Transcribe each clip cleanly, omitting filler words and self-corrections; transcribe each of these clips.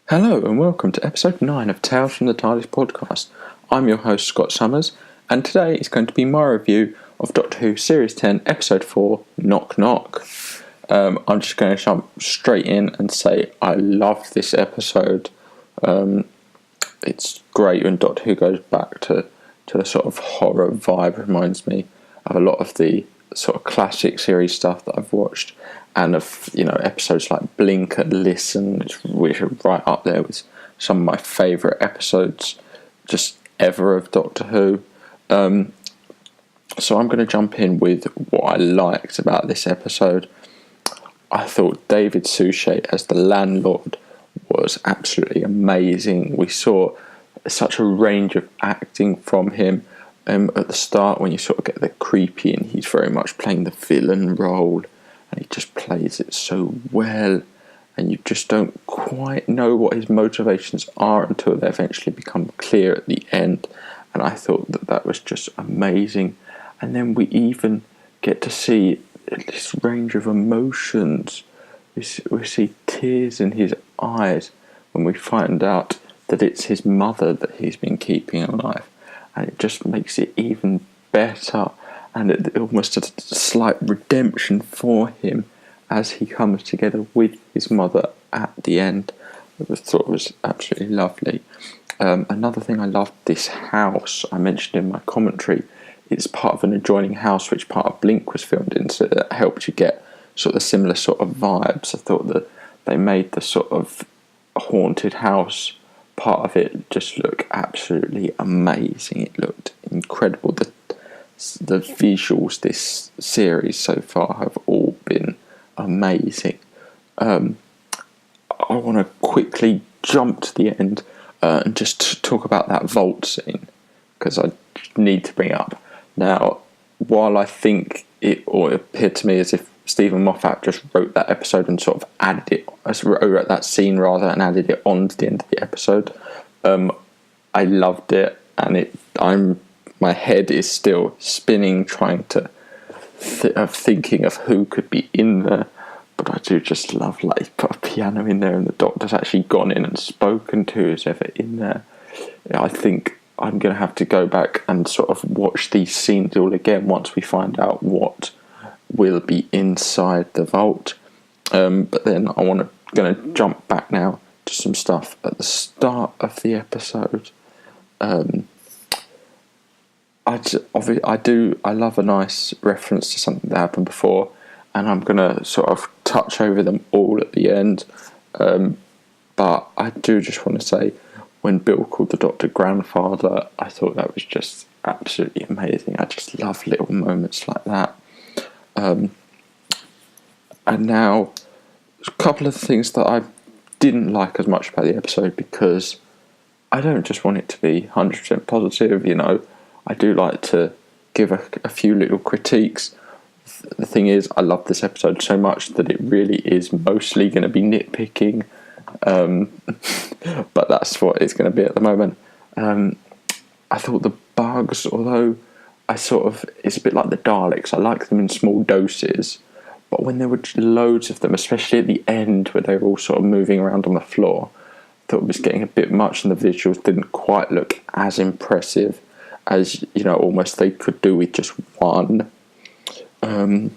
Hello and welcome to episode 9 of Tales from the TARDIS Podcast. I'm your host Scott Summers, and today is going to be my review of Doctor Who Series 10 Episode 4, Knock Knock. I'm just going to jump straight in and say I loved this episode. It's great when Doctor Who goes back to the sort of horror vibe. Reminds me of a lot of the sort of classic series stuff that I've watched, and of episodes like Blink and Listen, which are right up there with some of my favourite episodes just ever of Doctor Who. So I'm going to jump in with what I liked about this episode. I thought David Suchet as the landlord was absolutely amazing. We saw such a range of acting from him. At the start, when you sort of get the creepy, and he's very much playing the villain role, and he just plays it so well, and you just don't quite know what his motivations are until they eventually become clear at the end. And I thought that was just amazing. And then we even get to see this range of emotions. We see tears in his eyes when we find out that it's his mother that he's been keeping alive. And it just makes it even better, and it almost a slight redemption for him as he comes together with his mother at the end. I thought it was absolutely lovely. Another thing I loved, this house I mentioned in my commentary. It's part of an adjoining house which part of Blink was filmed in, so that helped you get sort of the similar sort of vibes. I thought that they made the sort of haunted house part of it just look absolutely amazing. It looked incredible. The visuals this series so far have all been amazing. I want to quickly jump to the end and just talk about that vault scene, because I need to bring it up. Now, while I think it appeared to me as if Stephen Moffat just wrote that episode and sort of wrote that scene rather, and added it on to the end of the episode. I loved it, and my head is still spinning, trying to thinking of who could be in there. But I do just love, like, put a piano in there, and the Doctor's actually gone in and spoken to who's ever in there. I think I'm going to have to go back and sort of watch these scenes all again once we find out what will be inside the vault. But then I'm going to jump back now to some stuff at the start of the episode. I love a nice reference to something that happened before, and I'm going to sort of touch over them all at the end. But I do just want to say, when Bill called the Doctor grandfather, I thought that was just absolutely amazing. I just love little moments like that. And now, a couple of things that I didn't like as much about the episode, because I don't just want it to be 100% positive, I do like to give a few little critiques. The thing is, I love this episode so much that it really is mostly going to be nitpicking, but that's what it's going to be at the moment. I thought the bugs, although it's a bit like the Daleks, I like them in small doses, but when there were loads of them, especially at the end where they were all sort of moving around on the floor, I thought it was getting a bit much, and the visuals didn't quite look as impressive as almost they could do with just one. I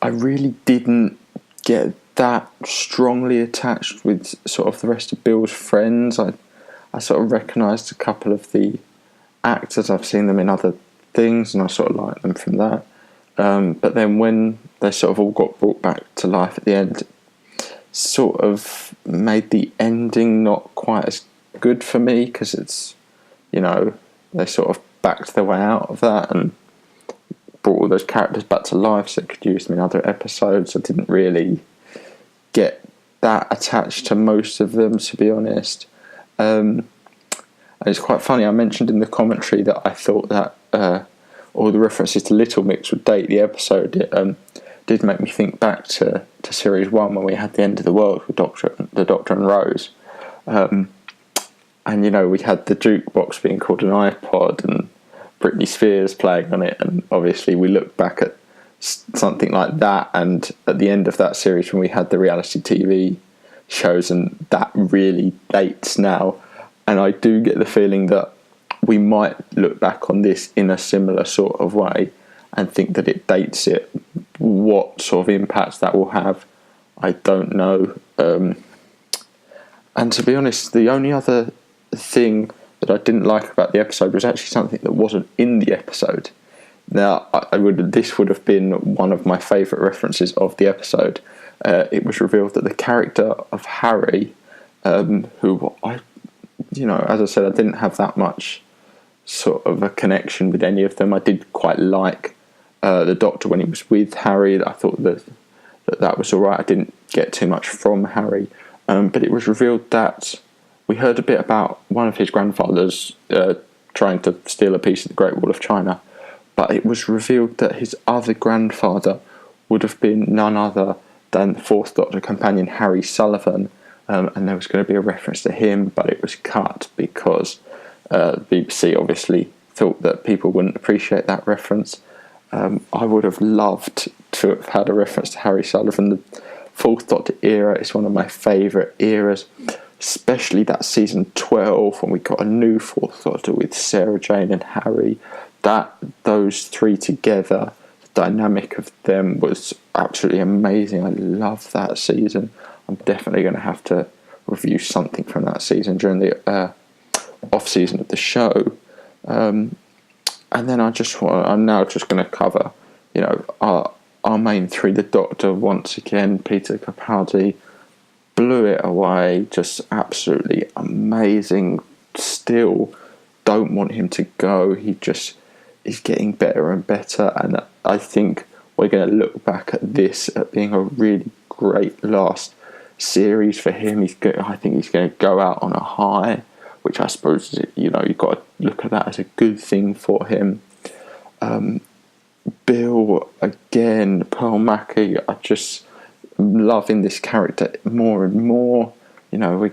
really didn't get that strongly attached with sort of the rest of Bill's friends. I sort of recognised a couple of the actors. I've seen them in other things, and I sort of like them from that. But then when they sort of all got brought back to life at the end, sort of made the ending not quite as good for me, because it's, they sort of backed their way out of that and brought all those characters back to life so they could use them in other episodes. I didn't really get that attached to most of them, to be honest. And it's quite funny, I mentioned in the commentary that I thought that all the references to Little Mix would date the episode. It did make me think back to Series 1 when we had the end of the world with the Doctor and Rose. And, we had the jukebox being called an iPod and Britney Spears playing on it. And obviously we look back at something like that. And at the end of that series, when we had the reality TV shows, and that really dates now. And I do get the feeling that we might look back on this in a similar sort of way and think that it dates it. What sort of impact that will have, I don't know. And to be honest, the only other thing that I didn't like about the episode was actually something that wasn't in the episode. Now, this would have been one of my favourite references of the episode. It was revealed that the character of Harry, who as I said, I didn't have that much sort of a connection with any of them. I did quite like the Doctor when he was with Harry. I thought that was all right. I didn't get too much from Harry, but it was revealed that we heard a bit about one of his grandfathers trying to steal a piece of the Great Wall of China, but it was revealed that his other grandfather would have been none other than the Fourth Doctor companion Harry Sullivan, and there was going to be a reference to him, but it was cut because the BBC obviously thought that people wouldn't appreciate that reference. I would have loved to have had a reference to Harry Sullivan. The Fourth Doctor era is one of my favourite eras, especially that season 12 when we got a new Fourth Doctor with Sarah Jane and Harry. Those three together, the dynamic of them was absolutely amazing. I love that season. I'm definitely going to have to review something from that season during the off season of the show. And then I'm now just going to cover, our main three. The Doctor, once again, Peter Capaldi blew it away, just absolutely amazing. Still don't want him to go. He's getting better and better, and I think we're going to look back at this at being a really great last series for him. I think he's going to go out on a high, which I suppose, you've got to look at that as a good thing for him. Bill, again, Pearl Mackie, I just loving this character more and more. We're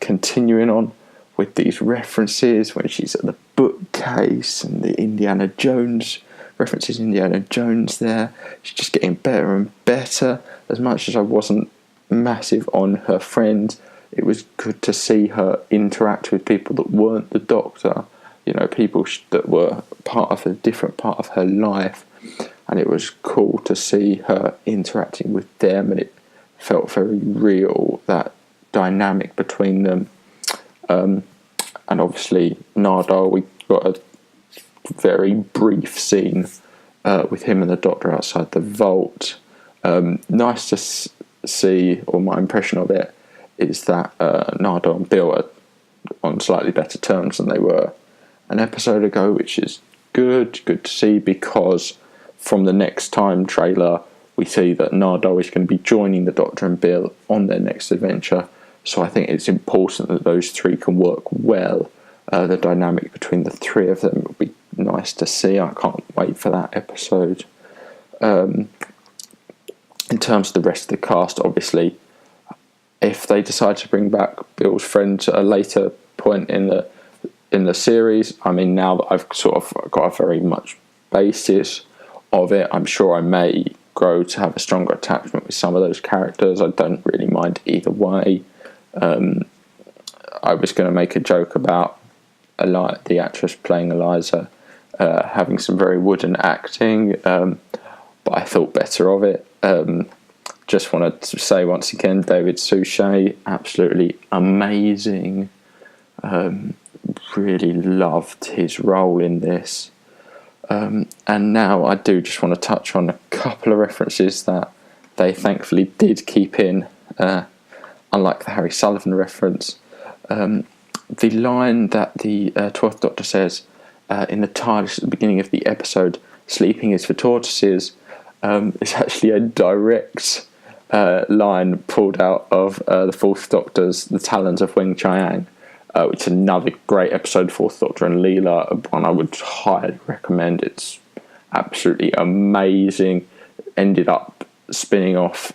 continuing on with these references when she's at the bookcase and the Indiana Jones references, Indiana Jones there. She's just getting better and better. As much as I wasn't massive on her friends, it was good to see her interact with people that weren't the Doctor, people that were part of a different part of her life, and it was cool to see her interacting with them, and it felt very real, that dynamic between them. And obviously Nardole, we got a very brief scene with him and the Doctor outside the vault. Nice to see, or my impression of it is that Nardole and Bill are on slightly better terms than they were an episode ago, which is good to see, because from the Next Time trailer we see that Nardole is going to be joining the Doctor and Bill on their next adventure. So I think it's important that those three can work well. The dynamic between the three of them would be nice to see. I can't wait for that episode. In terms of the rest of the cast, obviously, if they decide to bring back Bill's friends at a later point in the series, I mean, now that I've sort of got a very much basis of it, I'm sure I may grow to have a stronger attachment with some of those characters. I don't really mind either way. I was going to make a joke about the actress playing Eliza having some very wooden acting, but I thought better of it. Just wanted to say once again, David Suchet, absolutely amazing. Really loved his role in this. And now I do just want to touch on a couple of references that they thankfully did keep in, unlike the Harry Sullivan reference. The line that the 12th Doctor says in the TARDIS at the beginning of the episode, "sleeping is for tortoises," is actually a direct line pulled out of the 4th Doctor's The Talons of Weng Chiang, which is another great episode, 4th Doctor and Leela, one I would highly recommend. It's absolutely amazing. Ended up spinning off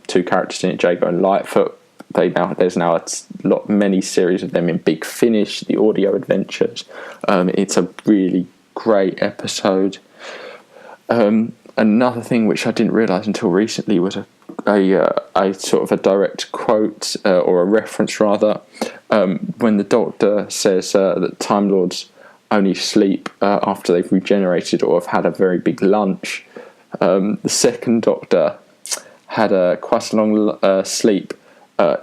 two characters in it, Jago and Lightfoot. There's now many series of them in Big Finish, the audio adventures. It's a really great episode. Another thing which I didn't realise until recently was a a sort of a direct quote or a reference rather, when the Doctor says that Time Lords only sleep after they've regenerated or have had a very big lunch. The second Doctor had quite a long sleep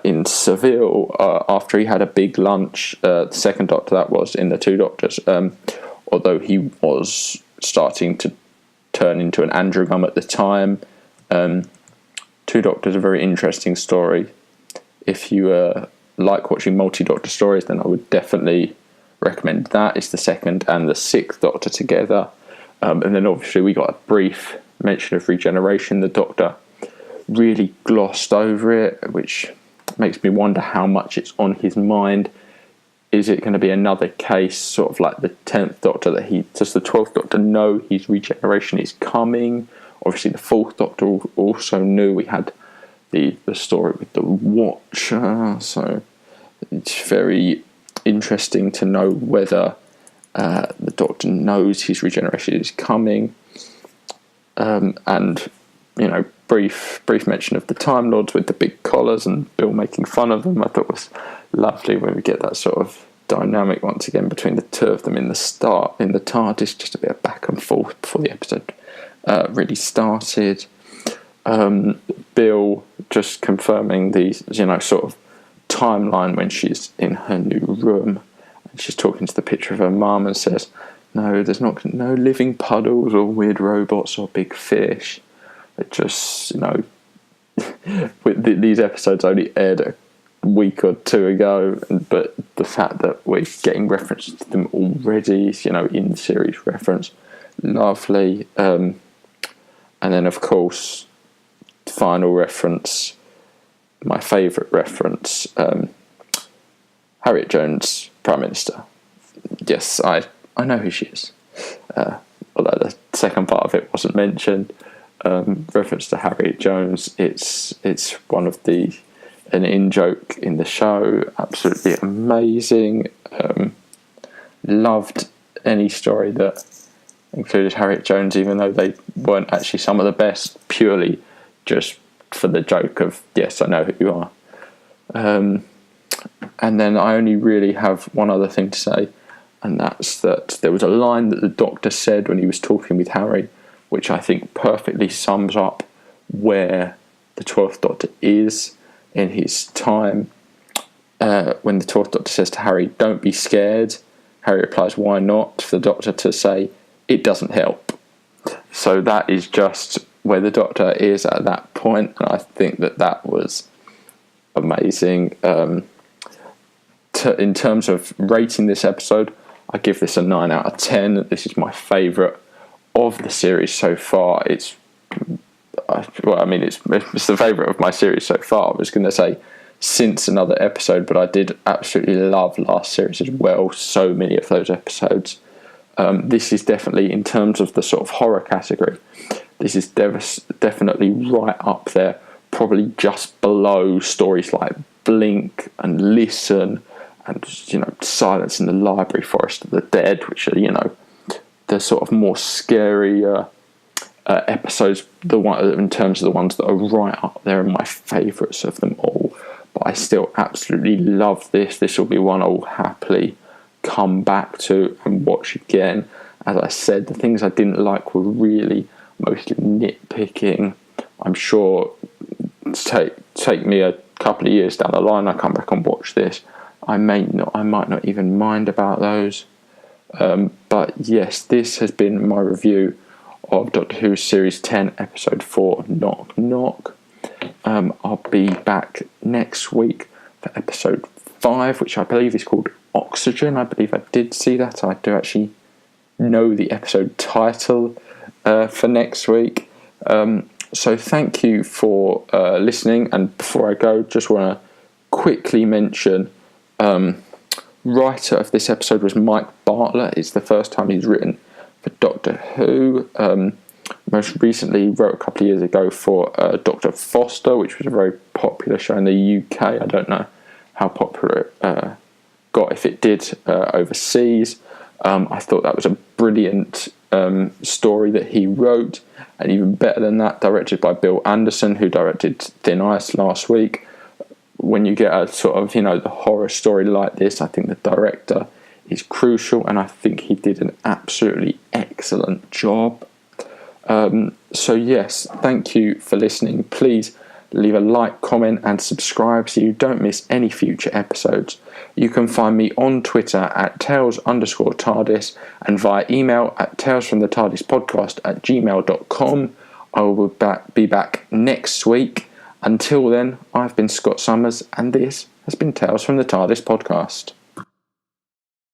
in Seville after he had a big lunch. The second Doctor, that was, in the Two Doctors, although he was starting to turn into an androgum at the time. Two Doctors, a very interesting story. If you like watching multi-Doctor stories, then I would definitely recommend that. It's the second and the sixth Doctor together. And then obviously we got a brief mention of regeneration. The Doctor really glossed over it, which makes me wonder how much it's on his mind. Is it going to be another case, sort of like the 10th Doctor, that does the 12th Doctor know his regeneration is coming? Obviously the 4th Doctor also knew. We had the story with the Watcher, so it's very interesting to know whether the Doctor knows his regeneration is coming. And, you know, brief mention of the Time Lords with the big collars and Bill making fun of them. I thought was lovely when we get that sort of dynamic once again between the two of them in the TARDIS, just a bit of back and forth before the episode really started. Bill just confirming the, sort of timeline when she's in her new room and she's talking to the picture of her mum and says, no, there's no living puddles or weird robots or big fish. It just, these episodes only aired a week or two ago, but the fact that we're getting references to them already, in series reference, lovely. And then, of course, final reference, my favourite reference, Harriet Jones, Prime Minister. Yes, I know who she is. Although the second part of it wasn't mentioned. Reference to Harriet Jones, it's one of an in-joke in the show, absolutely amazing. Loved any story that included Harriet Jones, even though they weren't actually some of the best, purely just for the joke of, yes, I know who you are. And then I only really have one other thing to say, and that's that there was a line that the Doctor said when he was talking with Harry, which I think perfectly sums up where the 12th Doctor is in his time. When the 12th Doctor says to Harry, don't be scared, Harry replies, why not? For the Doctor to say, it doesn't help. So that is just where the Doctor is at that point, and I think that was amazing. In terms of rating this episode, I give this a 9 out of 10. This is my favourite of the series so far. It's the favourite of my series so far. I was going to say since another episode, but I did absolutely love last series as well. So many of those episodes. This is definitely, in terms of the sort of horror category, this is definitely right up there, probably just below stories like Blink and Listen and, Silence in the Library, Forest of the Dead, which are, the sort of more scary episodes, in terms of the ones that are right up there and my favourites of them all. But I still absolutely love this. This will be one I'll happily come back to and watch again. As I said, the things I didn't like were really mostly nitpicking. I'm sure take me a couple of years down the line, I come back and watch this, I might not even mind about those. But yes, this has been my review of Doctor Who Series 10, Episode 4, Knock Knock. I'll be back next week for Episode 5, which I believe is called Oxygen. I believe I did see that. I do actually know the episode title for next week. So thank you for listening. And before I go, just want to quickly mention writer of this episode was Mike Bartlett. It's the first time he's written for Doctor Who. Most recently wrote a couple of years ago for Dr. Foster, which was a very popular show in the UK. I don't know how popular it got, if it did, overseas. I thought that was a brilliant story that he wrote, and even better than that, directed by Bill Anderson, who directed Thin Ice last week. When you get a sort of, the horror story like this, I think the director is crucial, and I think he did an absolutely excellent job. So yes, thank you for listening. Please leave a like, comment and subscribe so you don't miss any future episodes. You can find me on Twitter at Tales_TARDIS and via email at talesfromthetardis@gmail.com. I will be back next week. Until then, I've been Scott Summers and this has been Tales from the TARDIS Podcast.